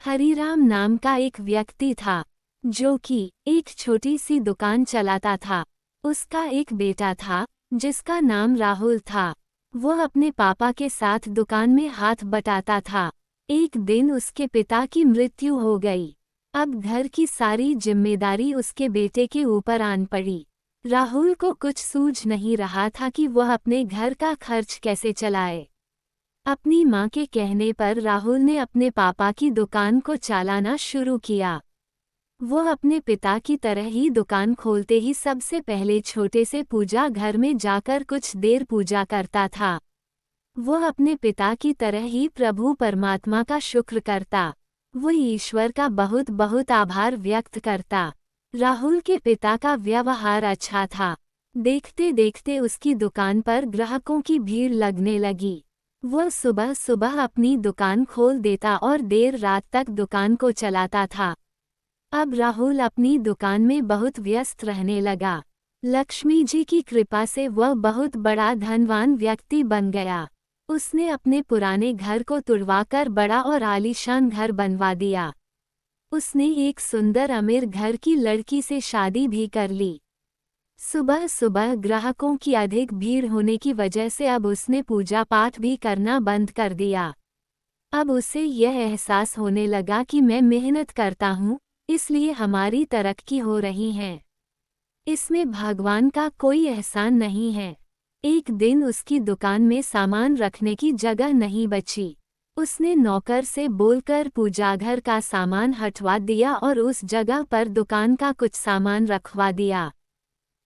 हरीराम नाम का एक व्यक्ति था जो कि एक छोटी सी दुकान चलाता था। उसका एक बेटा था जिसका नाम राहुल था। वह अपने पापा के साथ दुकान में हाथ बटाता था। एक दिन उसके पिता की मृत्यु हो गई। अब घर की सारी जिम्मेदारी उसके बेटे के ऊपर आन पड़ी। राहुल को कुछ सूझ नहीं रहा था कि वह अपने घर का खर्च कैसे चलाए। अपनी माँ के कहने पर राहुल ने अपने पापा की दुकान को चलाना शुरू किया। वह अपने पिता की तरह ही दुकान खोलते ही सबसे पहले छोटे से पूजा घर में जाकर कुछ देर पूजा करता था। वह अपने पिता की तरह ही प्रभु परमात्मा का शुक्र करता। वह ईश्वर का बहुत बहुत आभार व्यक्त करता। राहुल के पिता का व्यवहार अच्छा था। देखते देखते उसकी दुकान पर ग्राहकों की भीड़ लगने लगी। वह सुबह सुबह अपनी दुकान खोल देता और देर रात तक दुकान को चलाता था। अब राहुल अपनी दुकान में बहुत व्यस्त रहने लगा। लक्ष्मी जी की कृपा से वह बहुत बड़ा धनवान व्यक्ति बन गया। उसने अपने पुराने घर को तुड़वाकर बड़ा और आलीशान घर बनवा दिया। उसने एक सुंदर अमीर घर की लड़की से शादी भी कर ली। सुबह सुबह ग्राहकों की अधिक भीड़ होने की वजह से अब उसने पूजा पाठ भी करना बंद कर दिया। अब उसे यह एहसास होने लगा कि मैं मेहनत करता हूँ, इसलिए हमारी तरक्की हो रही है। इसमें भगवान का कोई एहसान नहीं है। एक दिन उसकी दुकान में सामान रखने की जगह नहीं बची। उसने नौकर से बोलकर पूजाघर का सामान हटवा दिया और उस जगह पर दुकान का कुछ सामान रखवा दिया।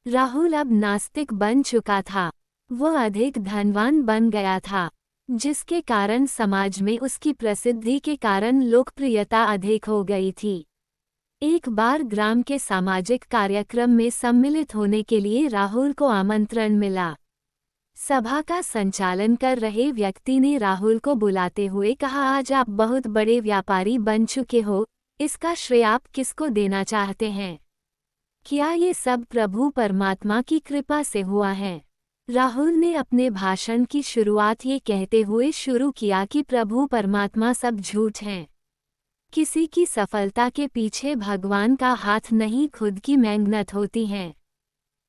राहुल अब नास्तिक बन चुका था। वह अधिक धनवान बन गया था, जिसके कारण समाज में उसकी प्रसिद्धि के कारण लोकप्रियता अधिक हो गई थी। एक बार ग्राम के सामाजिक कार्यक्रम में सम्मिलित होने के लिए राहुल को आमंत्रण मिला। सभा का संचालन कर रहे व्यक्ति ने राहुल को बुलाते हुए कहा, आज आप बहुत बड़े व्यापारी बन चुके हो, इसका श्रेय आप किसको देना चाहते हैं? क्या ये सब प्रभु परमात्मा की कृपा से हुआ है? राहुल ने अपने भाषण की शुरुआत ये कहते हुए शुरू किया कि प्रभु परमात्मा सब झूठ हैं। किसी की सफलता के पीछे भगवान का हाथ नहीं, खुद की मेहनत होती है।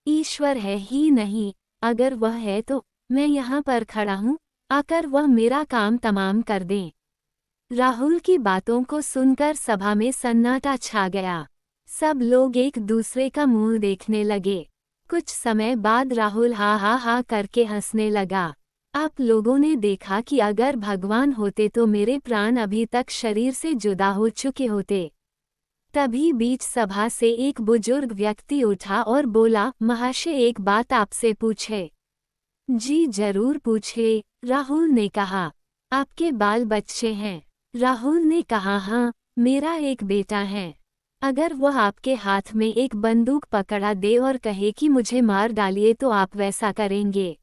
ईश्वर है ही नहीं, अगर वह है तो मैं यहाँ पर खड़ा हूँ, आकर वह मेरा काम तमाम कर दें। राहुल की बातों को सुनकर सभा में सन्नाटा छा गया। सब लोग एक दूसरे का मुंह देखने लगे। कुछ समय बाद राहुल हा हा हा करके हंसने लगा। आप लोगों ने देखा कि अगर भगवान होते तो मेरे प्राण अभी तक शरीर से जुदा हो चुके होते। तभी बीच सभा से एक बुजुर्ग व्यक्ति उठा और बोला, महाशय एक बात आपसे पूछे। जी जरूर पूछे, राहुल ने कहा। आपके बाल बच्चे हैं? राहुल ने कहा, हाँ, मेरा एक बेटा है। अगर वह आपके हाथ में एक बंदूक पकड़ा दे और कहे कि मुझे मार डालिए तो आप वैसा करेंगे?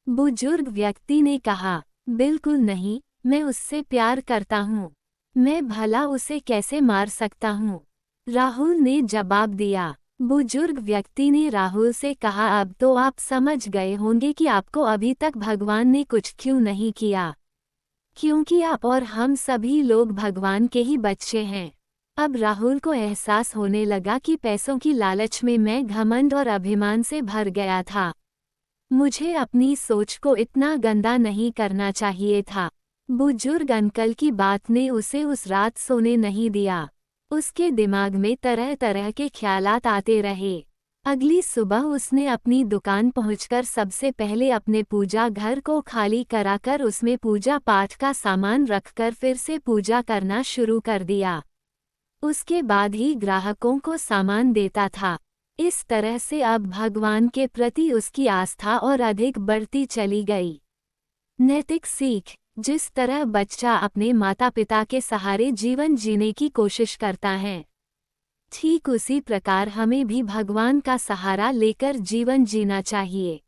बुजुर्ग व्यक्ति ने कहा, बिल्कुल नहीं, मैं उससे प्यार करता हूँ। मैं भला उसे कैसे मार सकता हूँ? राहुल ने जवाब दिया। बुजुर्ग व्यक्ति ने राहुल से कहा, अब तो आप समझ गए होंगे कि आपको अभी तक भगवान ने कुछ क्यों नहीं किया, क्योंकि आप और हम सभी लोग भगवान के ही बच्चे हैं। अब राहुल को एहसास होने लगा कि पैसों की लालच में मैं घमंड और अभिमान से भर गया था। मुझे अपनी सोच को इतना गंदा नहीं करना चाहिए था। बुजुर्ग अंकल की बात ने उसे उस रात सोने नहीं दिया। उसके दिमाग में तरह तरह के ख्यालात आते रहे। अगली सुबह उसने अपनी दुकान पहुंचकर सबसे पहले अपने पूजा घर को खाली कराकर उसमें पूजा पाठ का सामान रखकर फिर से पूजा करना शुरू कर दिया। उसके बाद ही ग्राहकों को सामान देता था। इस तरह से अब भगवान के प्रति उसकी आस्था और अधिक बढ़ती चली गई। नैतिक सीख, जिस तरह बच्चा अपने माता पिता के सहारे जीवन जीने की कोशिश करता है, ठीक उसी प्रकार हमें भी भगवान का सहारा लेकर जीवन जीना चाहिए।